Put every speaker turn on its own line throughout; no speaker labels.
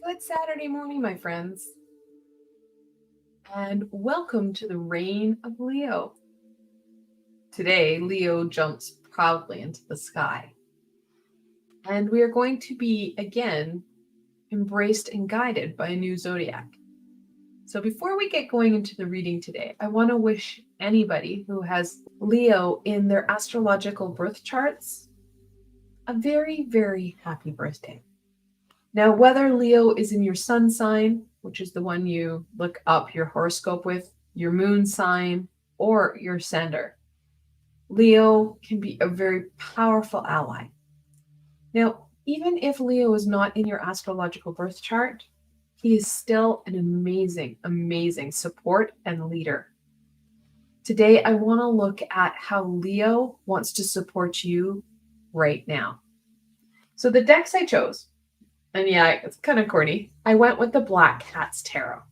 Good Saturday morning, my friends, and welcome to the reign of Leo. Today, Leo jumps proudly into the sky, and we are going to be, again, embraced and guided by a new zodiac. So before we get going into the reading today, I want to wish anybody who has Leo in their astrological birth charts a very, very happy birthday. Now, whether Leo is in your sun sign, which is the one you look up your horoscope with, your moon sign, or your ascender, Leo can be a very powerful ally. Now, even if Leo is not in your astrological birth chart, he is still an amazing, amazing support and leader. Today, I want to look at how Leo wants to support you right now. So the decks I chose, and yeah, it's kind of corny, I went with the Black Cat's Tarot.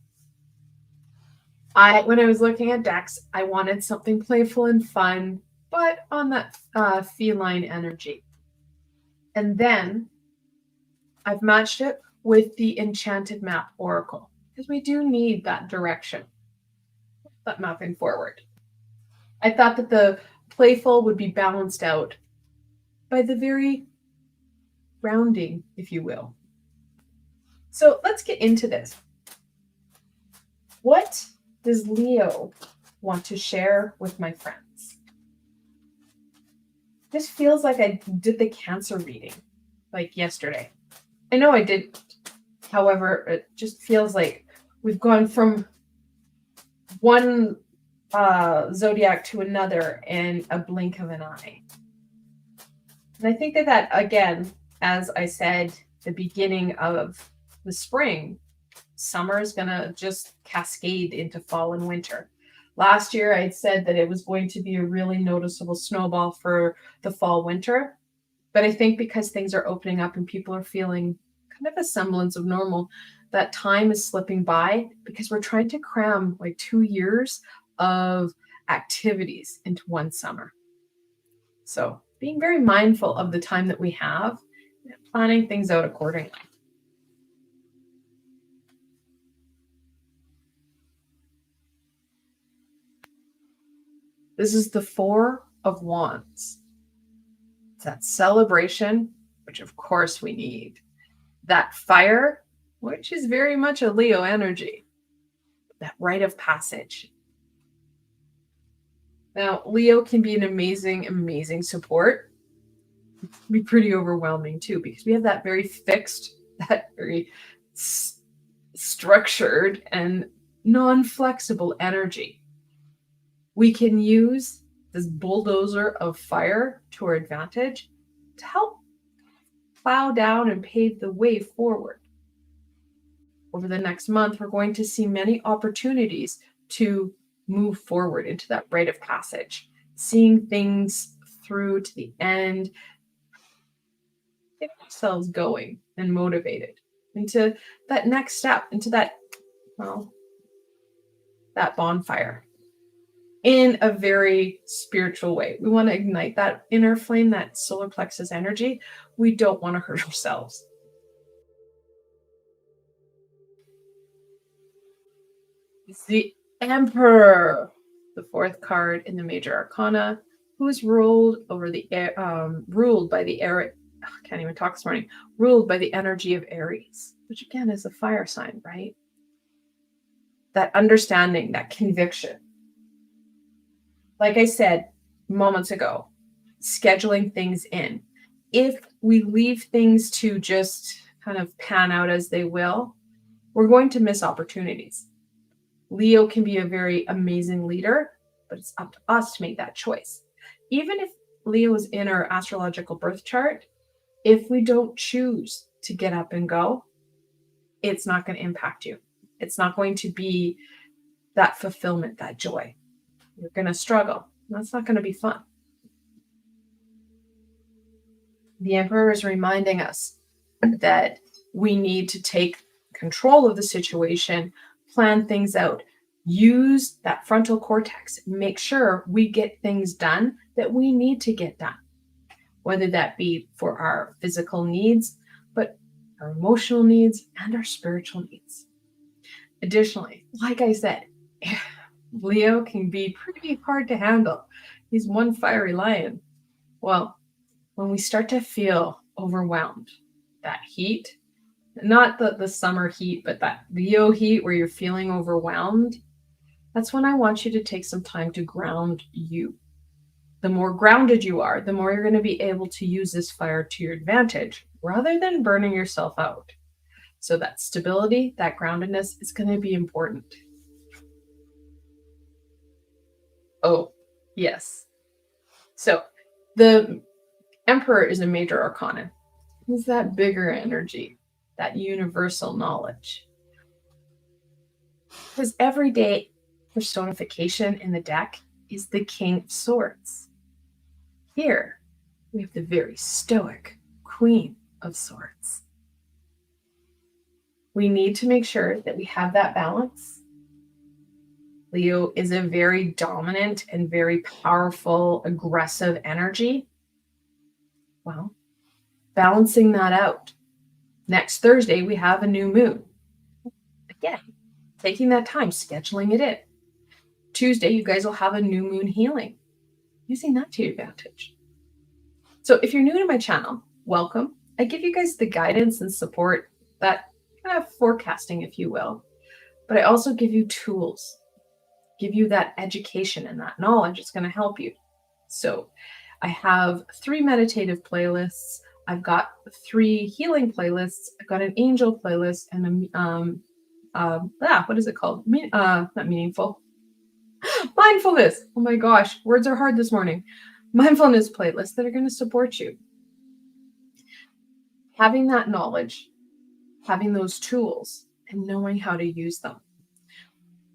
When I was looking at decks, I wanted something playful and fun, but on that feline energy. And then I've matched it with the Enchanted Map Oracle, because we do need that direction, that mapping forward. I thought that the playful would be balanced out by the very grounding, if you will. So let's get into this. What does Leo want to share with my friends? This feels like I did the Cancer reading like yesterday. I know I did. However, it just feels like we've gone from one zodiac to another in a blink of an eye. And I think that again, as I said, the beginning of the spring, summer is going to just cascade into fall and winter. Last year, I said that it was going to be a really noticeable snowball for the fall winter. But I think because things are opening up and people are feeling kind of a semblance of normal, that time is slipping by because we're trying to cram like 2 years of activities into one summer. So being very mindful of the time that we have, and planning things out accordingly. This is the Four of Wands. It's that celebration, which of course we need. That fire, which is very much a Leo energy. That rite of passage. Now, Leo can be an amazing, amazing support. It can be pretty overwhelming too, because we have that very fixed, that very structured and non-flexible energy. We can use this bulldozer of fire to our advantage to help plow down and pave the way forward. Over the next month, we're going to see many opportunities to move forward into that rite of passage, seeing things through to the end, getting ourselves going and motivated into that next step, into that, that bonfire. In a very spiritual way. We want to ignite that inner flame, that solar plexus energy. We don't want to hurt ourselves. It's the Emperor, the fourth card in the major arcana, who is ruled by the energy of Aries, which again is a fire sign, right? That understanding, that conviction. Like I said moments ago, scheduling things in. If we leave things to just kind of pan out as they will, we're going to miss opportunities. Leo can be a very amazing leader, but it's up to us to make that choice. Even if Leo is in our astrological birth chart, if we don't choose to get up and go, it's not going to impact you. It's not going to be that fulfillment, that joy. You're going to struggle. That's not going to be fun. The Emperor is reminding us that we need to take control of the situation, plan things out, use that frontal cortex. Make sure we get things done that we need to get done, whether that be for our physical needs, but our emotional needs and our spiritual needs. Additionally, like I said, Leo can be pretty hard to handle. He's one fiery lion. Well, when we start to feel overwhelmed, that heat, not the summer heat, but that Leo heat where you're feeling overwhelmed, that's when I want you to take some time to ground you. The more grounded you are, the more you're going to be able to use this fire to your advantage rather than burning yourself out. So that stability, that groundedness is going to be important. Oh, yes. So the Emperor is a major arcana. It's that bigger energy, that universal knowledge. His everyday personification in the deck is the King of Swords. Here, we have the very stoic Queen of Swords. We need to make sure that we have that balance. Leo is a very dominant and very powerful, aggressive energy. Well, balancing that out. Next Thursday, we have a new moon. Again, taking that time, scheduling it in. Tuesday, you guys will have a new moon healing. Using that to your advantage. So if you're new to my channel, welcome. I give you guys the guidance and support, that kind of forecasting, if you will. But I also give you tools, give you that education and that knowledge. It's going to help you. So I have 3 meditative playlists. I've got 3 healing playlists. I've got an angel playlist and what is it called? Not meaningful. Mindfulness. Oh my gosh, words are hard this morning. Mindfulness playlists that are going to support you. Having that knowledge, having those tools, and knowing how to use them.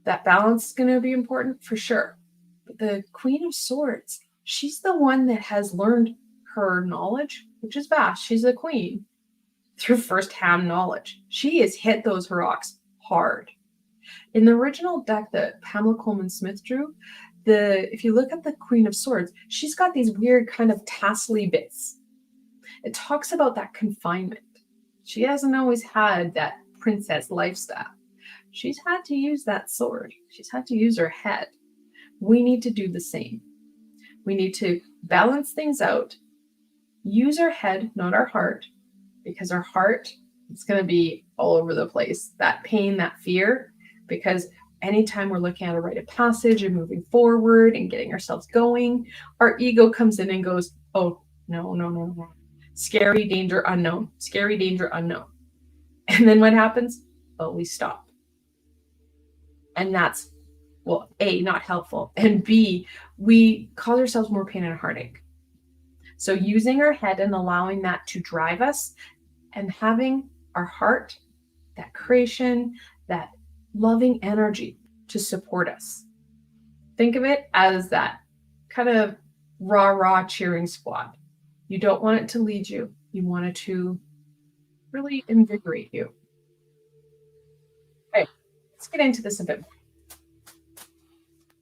That balance is going to be important for sure. But the Queen of Swords, she's the one that has learned her knowledge, which is vast. She's a queen through first-hand knowledge. She has hit those rocks hard. In the original deck that Pamela Coleman Smith drew, if you look at the Queen of Swords, she's got these weird kind of tassely bits. It talks about that confinement. She hasn't always had that princess lifestyle. She's had to use that sword. She's had to use her head. We need to do the same. We need to balance things out, use our head, not our heart, because our heart is going to be all over the place. That pain, that fear, because anytime we're looking at a rite of passage and moving forward and getting ourselves going, our ego comes in and goes, oh, no. Scary, danger, unknown. Scary, danger, unknown. And then what happens? Oh, we stop. And that's, well, A, not helpful. And B, we cause ourselves more pain and heartache. So using our head and allowing that to drive us and having our heart, that creation, that loving energy to support us. Think of it as that kind of rah-rah cheering squad. You don't want it to lead you. You want it to really invigorate you. Okay, let's get into this a bit more.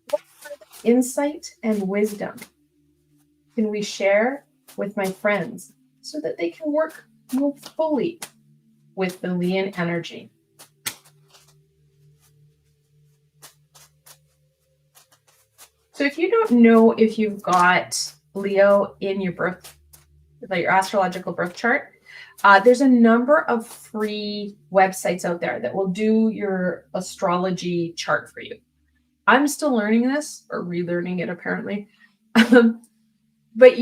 What kind of insight and wisdom can we share with my friends so that they can work more fully with the Leon energy? So if you don't know if you've got Leo in your birth, like your astrological birth chart, there's a number of free websites out there that will do your astrology chart for you. I'm still learning this, or relearning it apparently. But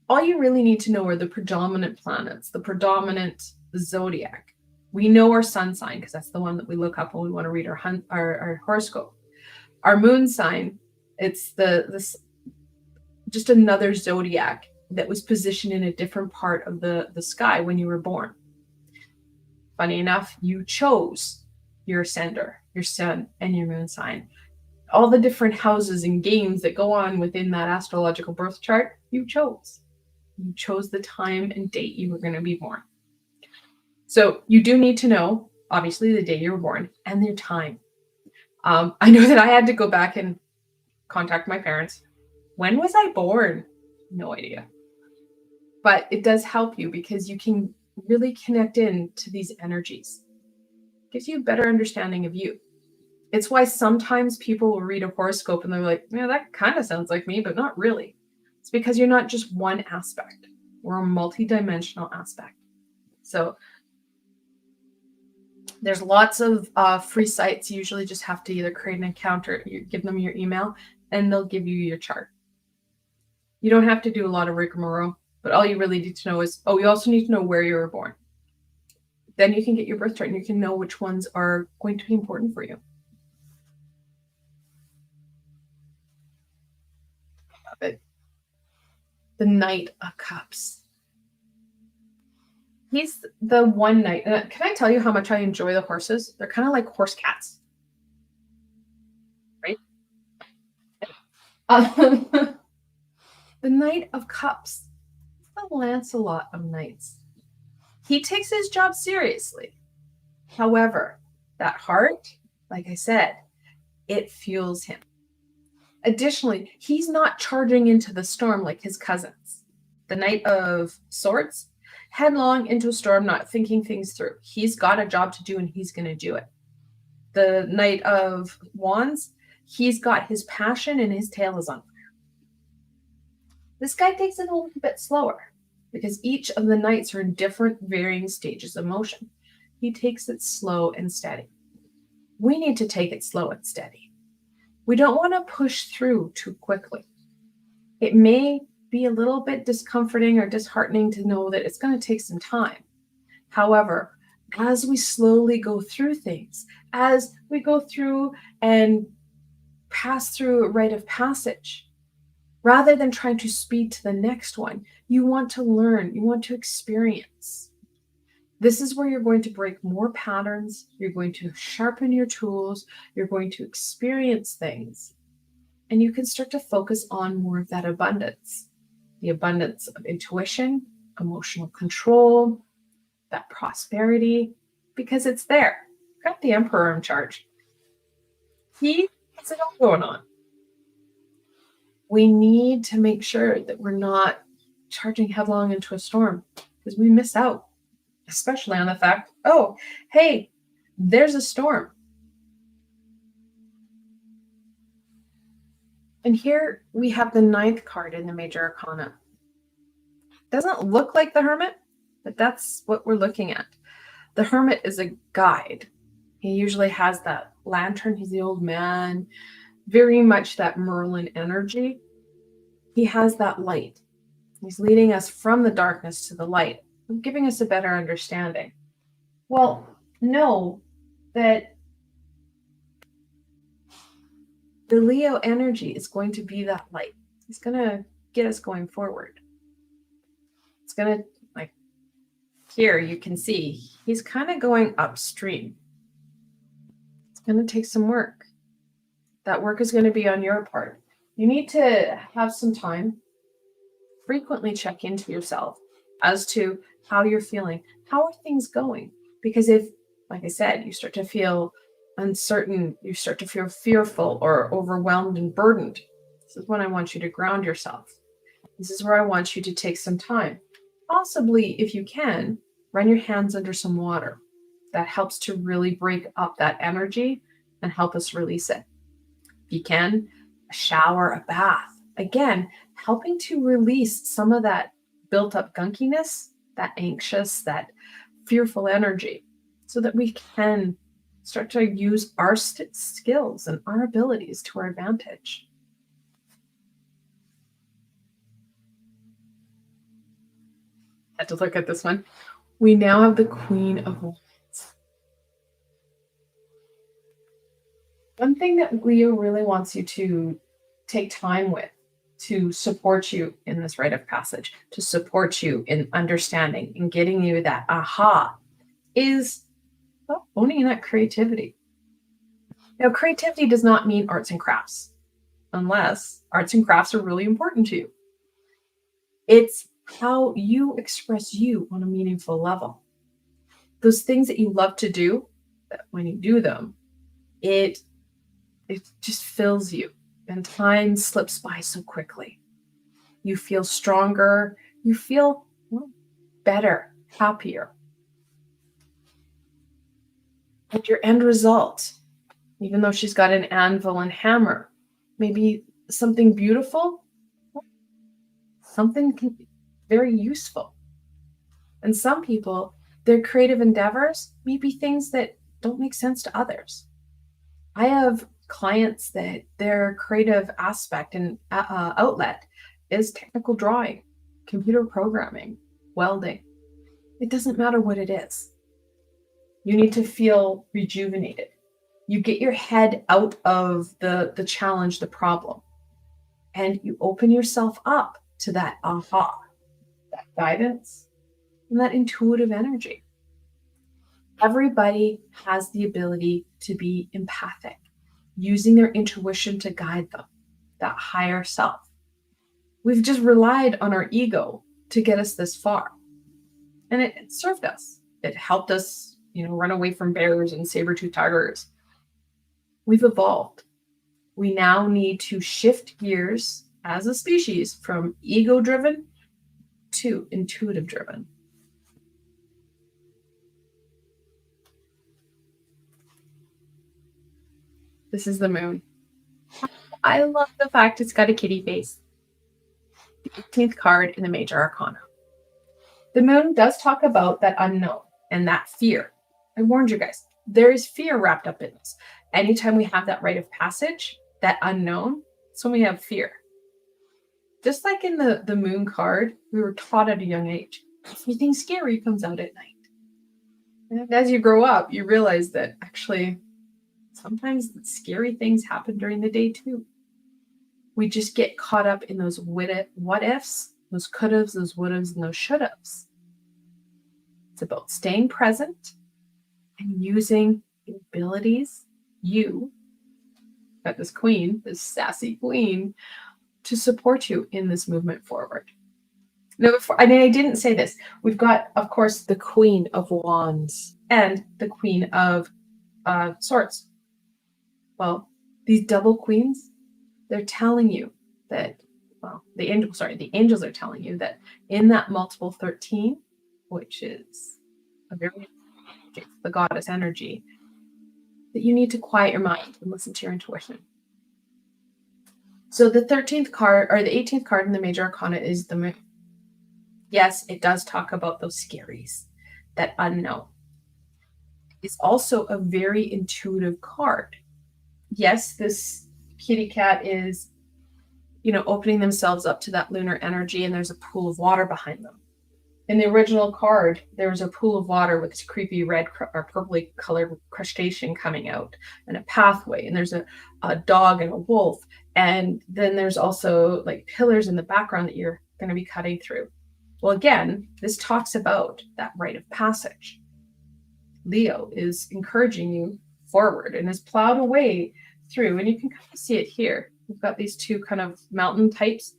all you really need to know are the predominant planets, the predominant zodiac. We know our sun sign because that's the one that we look up when we want to read our horoscope. Our moon sign, it's this just another zodiac that was positioned in a different part of the sky when you were born. Funny enough, you chose your ascender, your sun, and your moon sign. All the different houses and games that go on within that astrological birth chart, you chose. You chose the time and date you were going to be born. So you do need to know, obviously, the day you were born and your time. I know that I had to go back and contact my parents. When was I born? No idea. But it does help you because you can really connect in to these energies. It gives you a better understanding of you. It's why sometimes people will read a horoscope and they're like, yeah, that kind of sounds like me, but not really. It's because you're not just one aspect. We're a multi-dimensional aspect. So there's lots of free sites. You usually just have to either create an account or you give them your email and they'll give you your chart. You don't have to do a lot of rigmarole, but all you really need to know is, you also need to know where you were born. Then you can get your birth chart and you can know which ones are going to be important for you. The Knight of Cups. He's the one knight. Can I tell you how much I enjoy the horses? They're kind of like horse cats. Right? The Knight of Cups. The Lancelot of Knights. He takes his job seriously. However, that heart, like I said, it fuels him. Additionally, he's not charging into the storm like his cousins. The Knight of Swords, headlong into a storm, not thinking things through. He's got a job to do and he's going to do it. The Knight of Wands, he's got his passion and his tail is on fire. This guy takes it a little bit slower because each of the knights are in different varying stages of motion. He takes it slow and steady. We need to take it slow and steady. We don't want to push through too quickly. It may be a little bit discomforting or disheartening to know that it's going to take some time. However, as we slowly go through things, as we go through and pass through a rite of passage, rather than trying to speed to the next one, you want to learn, you want to experience. This is where you're going to break more patterns, you're going to sharpen your tools, you're going to experience things, and you can start to focus on more of that abundance. The abundance of intuition, emotional control, that prosperity, because it's there. Got the Emperor in charge. He has it all going on. We need to make sure that we're not charging headlong into a storm because we miss out, especially on the fact, hey, there's a storm. And here we have the 9th card in the Major Arcana. Doesn't look like the Hermit, but that's what we're looking at. The Hermit is a guide. He usually has that lantern. He's the old man, very much that Merlin energy. He has that light. He's leading us from the darkness to the light, giving us a better understanding. Well, know that the Leo energy is going to be that light. It's going to get us going forward. It's going to, like here you can see, he's kind of going upstream. It's going to take some work. That work is going to be on your part. You need to have some time, frequently check into yourself as to how you're feeling. How are things going? Because if, like I said, you start to feel uncertain, you start to feel fearful or overwhelmed and burdened, this is when I want you to ground yourself. This is where I want you to take some time. Possibly, if you can, run your hands under some water. That helps to really break up that energy and help us release it. If you can, a shower, a bath. Again, helping to release some of that built up gunkiness, that anxious, that fearful energy, so that we can start to use our skills and our abilities to our advantage. Had to look at this one. We now have the Queen of Wands. One thing that Leo really wants you to take time with, to support you in this rite of passage, to support you in understanding and getting you that aha, is owning that creativity. Now, creativity does not mean arts and crafts, unless arts and crafts are really important to you. It's how you express you on a meaningful level. Those things that you love to do, that when you do them, it It just fills you, and time slips by so quickly. You feel stronger. You feel better, happier. And your end result, even though she's got an anvil and hammer, maybe something beautiful, something very useful. And some people, their creative endeavors may be things that don't make sense to others. I have clients that their creative aspect and outlet is technical drawing, computer programming, welding. It doesn't matter what it is. You need to feel rejuvenated. You get your head out of the challenge, the problem, and you open yourself up to that aha, that guidance, and that intuitive energy. Everybody has the ability to be empathic, using their intuition to guide them, that higher self. We've just relied on our ego to get us this far. And it served us. It helped us, run away from bears and saber-toothed tigers. We've evolved. We now need to shift gears as a species from ego-driven to intuitive-driven. This is the moon. I love the fact it's got a kitty face. The 18th card in the Major Arcana. The moon does talk about that unknown and that fear. I warned you guys, there is fear wrapped up in this. Anytime we have that rite of passage, that unknown, that's when we have fear. Just like in the moon card, we were taught at a young age, everything scary comes out at night. And as you grow up, you realize that actually sometimes scary things happen during the day too. We just get caught up in those what ifs, those could-haves, those would-haves, and those should-haves. It's about staying present and using the abilities you got this queen, this sassy queen, to support you in this movement forward. Now, I didn't say this. We've got, of course, the Queen of Wands and the Queen of Swords. Well, these double queens, they're telling you that, the angels are telling you that in that multiple 13, which is the goddess energy, that you need to quiet your mind and listen to your intuition. So the 13th card, or the 18th card in the Major Arcana is the moon. Yes, it does talk about those scaries, that unknown. It's also a very intuitive card. Yes, this kitty cat is, opening themselves up to that lunar energy, and there's a pool of water behind them. In the original card, there was a pool of water with this creepy red or purpley colored crustacean coming out, and a pathway, and there's a dog and a wolf, and then there's also like pillars in the background that you're going to be cutting through. Well, again, this talks about that rite of passage. Leo is encouraging you forward and has plowed away through, and you can kind of see it here. We've got these two kind of mountain types.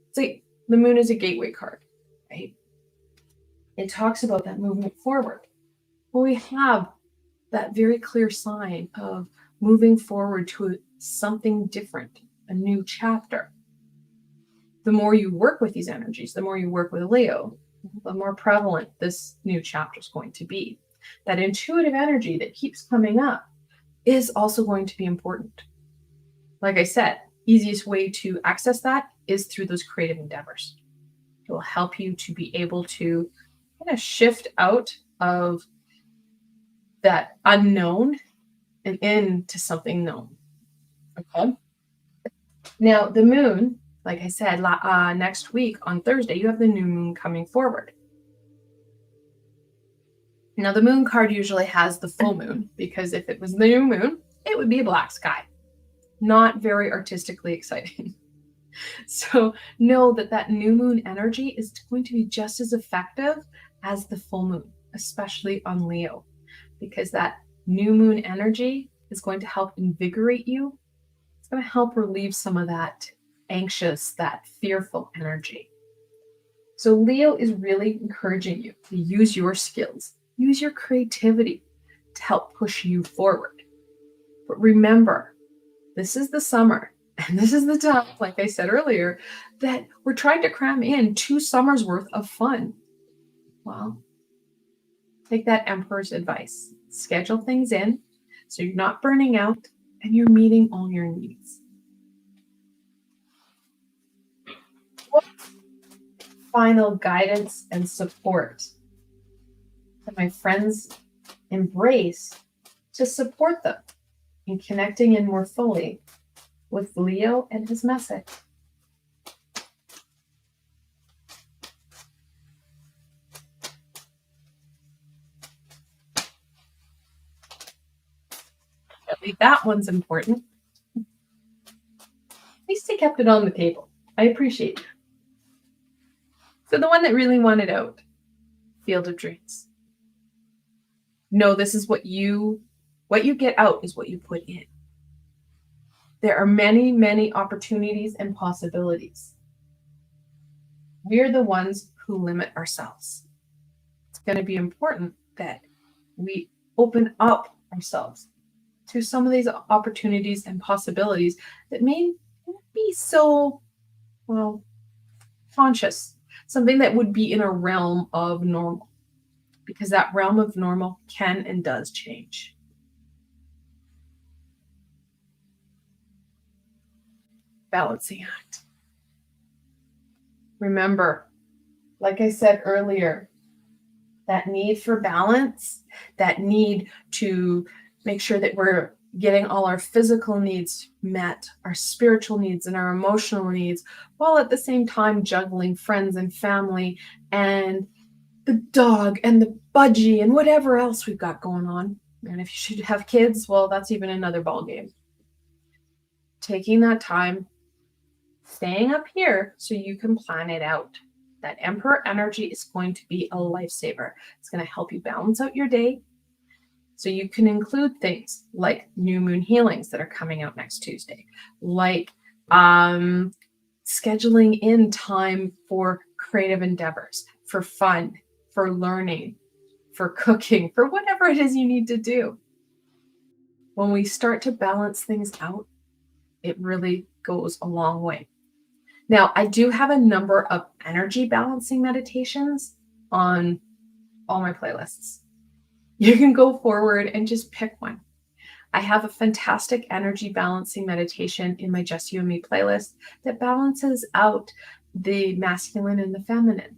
It's like the moon is a gateway card, right? It talks about that movement forward. Well, we have that very clear sign of moving forward to something different, a new chapter. The more you work with these energies, the more you work with Leo, the more prevalent this new chapter is going to be. That intuitive energy that keeps coming up is also going to be important. Like I said, easiest way to access that is through those creative endeavors. It will help you to be able to kind of shift out of that unknown and into something known. Okay. Now, the moon, like I said, next week on Thursday, you have the new moon coming forward. Now, the moon card usually has the full moon, because if it was the new moon, it would be a black sky. Not very artistically exciting. So know that new moon energy is going to be just as effective as the full moon, especially on Leo, because that new moon energy is going to help invigorate you. It's going to help relieve some of that anxious, that fearful energy. So Leo is really encouraging you to use your skills, use your creativity to help push you forward. But remember, This is the summer. And this is the time, like I said earlier, that we're trying to cram in 2 summers worth of fun. Well, take that Emperor's advice. Schedule things in so you're not burning out and you're meeting all your needs. What final guidance and support that my friends embrace to support them in connecting in more fully with Leo and his message? At least that one's important. At least he kept it on the table. I appreciate it. So the one that really wanted out, Field of Dreams. No, this is what you get out is what you put in. There are many, many opportunities and possibilities. We're the ones who limit ourselves. It's going to be important that we open up ourselves to some of these opportunities and possibilities that may not be so, well, conscious. Something that would be in a realm of normal, because that realm of normal can and does change. Balancing act. Remember, like I said earlier, that need for balance, that need to make sure that we're getting all our physical needs met, our spiritual needs and our emotional needs, while at the same time juggling friends and family and the dog and the budgie and whatever else we've got going on. And if you should have kids, well, that's even another ballgame. Taking that time, staying up here so you can plan it out. That Emperor energy is going to be a lifesaver. It's going to help you balance out your day. So you can include things like new moon healings that are coming out next Tuesday, like scheduling in time for creative endeavors, for fun, for learning, for cooking, for whatever it is you need to do. When we start to balance things out, it really goes a long way. Now, I do have a number of energy balancing meditations on all my playlists. You can go forward and just pick one. I have a fantastic energy balancing meditation in my Just You and Me playlist that balances out the masculine and the feminine.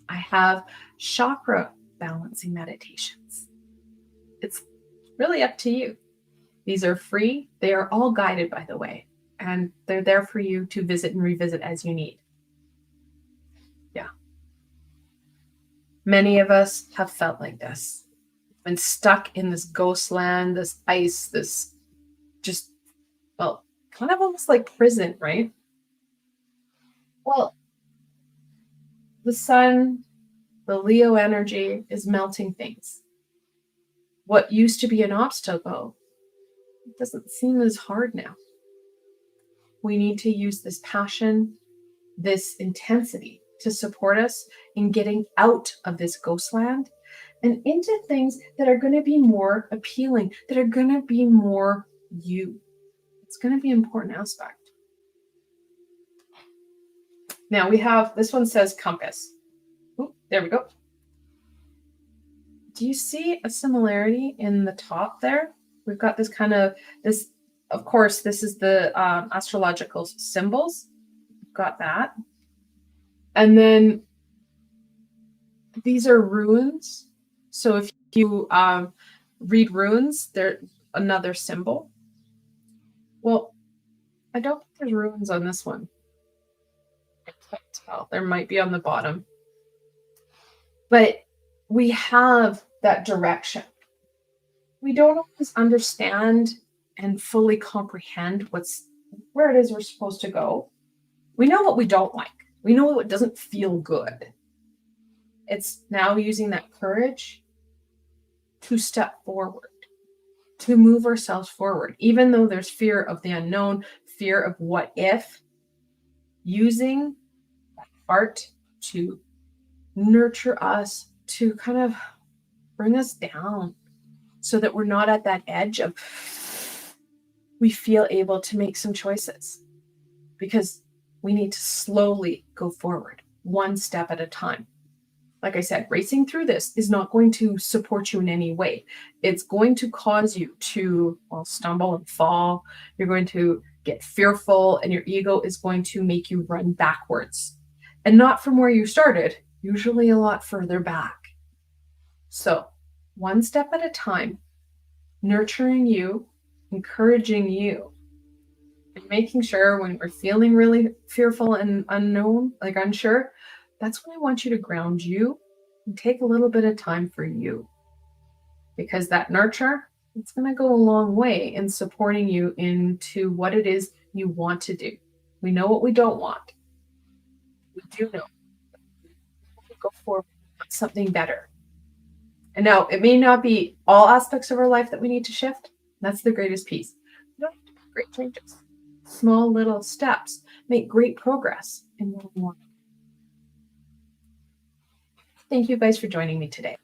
I have chakra balancing meditations. It's really up to you. These are free. They are all guided, by the way, and they're there for you to visit and revisit as you need. Yeah. Many of us have felt like this. Been stuck in this ghost land, this ice, this just, well, kind of almost like prison, right? Well, the sun, the Leo energy is melting things. What used to be an obstacle doesn't seem as hard now. We need to use this passion, this intensity to support us in getting out of this ghost land and into things that are going to be more appealing, that are going to be more you. It's going to be an important aspect. Now we have, this one says compass. Ooh, there we go. Do you see a similarity in the top there? We've got this kind of, this, of course, this is the astrological symbols. We've got that. And then these are runes. So if you read runes, they're another symbol. Well, I don't think there's runes on this one. I can't tell. There might be on the bottom. But we have that direction. We don't always understand and fully comprehend where it is we're supposed to go. We know what we don't like. We know what doesn't feel good. It's now using that courage to step forward, to move ourselves forward, even though there's fear of the unknown, fear of what if, using that heart to nurture us, to kind of bring us down so that we're not at that edge of we feel able to make some choices, because we need to slowly go forward, one step at a time. Like I said, racing through this is not going to support you in any way. It's going to cause you to, well, stumble and fall. You're going to get fearful, and your ego is going to make you run backwards. And not from where you started, usually a lot further back. So, one step at a time, nurturing you, encouraging you, and making sure when we're feeling really fearful and unknown, like unsure, that's when I want you to ground you and take a little bit of time for you. Because that nurture, it's going to go a long way in supporting you into what it is you want to do. We know what we don't want. We do know. We go forward, something better. And now, it may not be all aspects of our life that we need to shift. That's the greatest piece. We don't have to make great changes. Small little steps make great progress in what we want. Thank you guys for joining me today.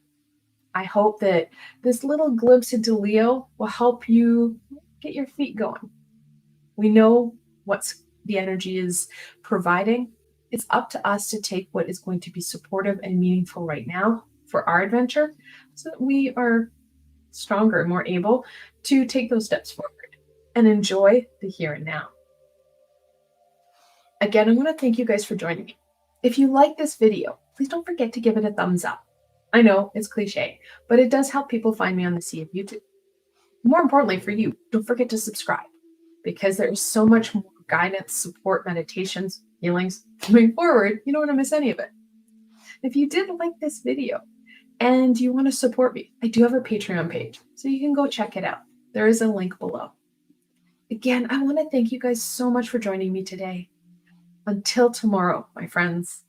I hope that this little glimpse into Leo will help you get your feet going. We know what the energy is providing. It's up to us to take what is going to be supportive and meaningful right now for our adventure, so that we are stronger and more able to take those steps forward and enjoy the here and now. Again, I want to thank you guys for joining me. If you like this video, please don't forget to give it a thumbs up. I know it's cliche, but it does help people find me on the sea of YouTube. More importantly for you, don't forget to subscribe, because there's so much more guidance, support, meditations, healings moving forward. You don't want to miss any of it. If you did like this video and you want to support me, I do have a Patreon page, so you can go check it out. There is a link below. Again, I want to thank you guys so much for joining me today. Until tomorrow, my friends.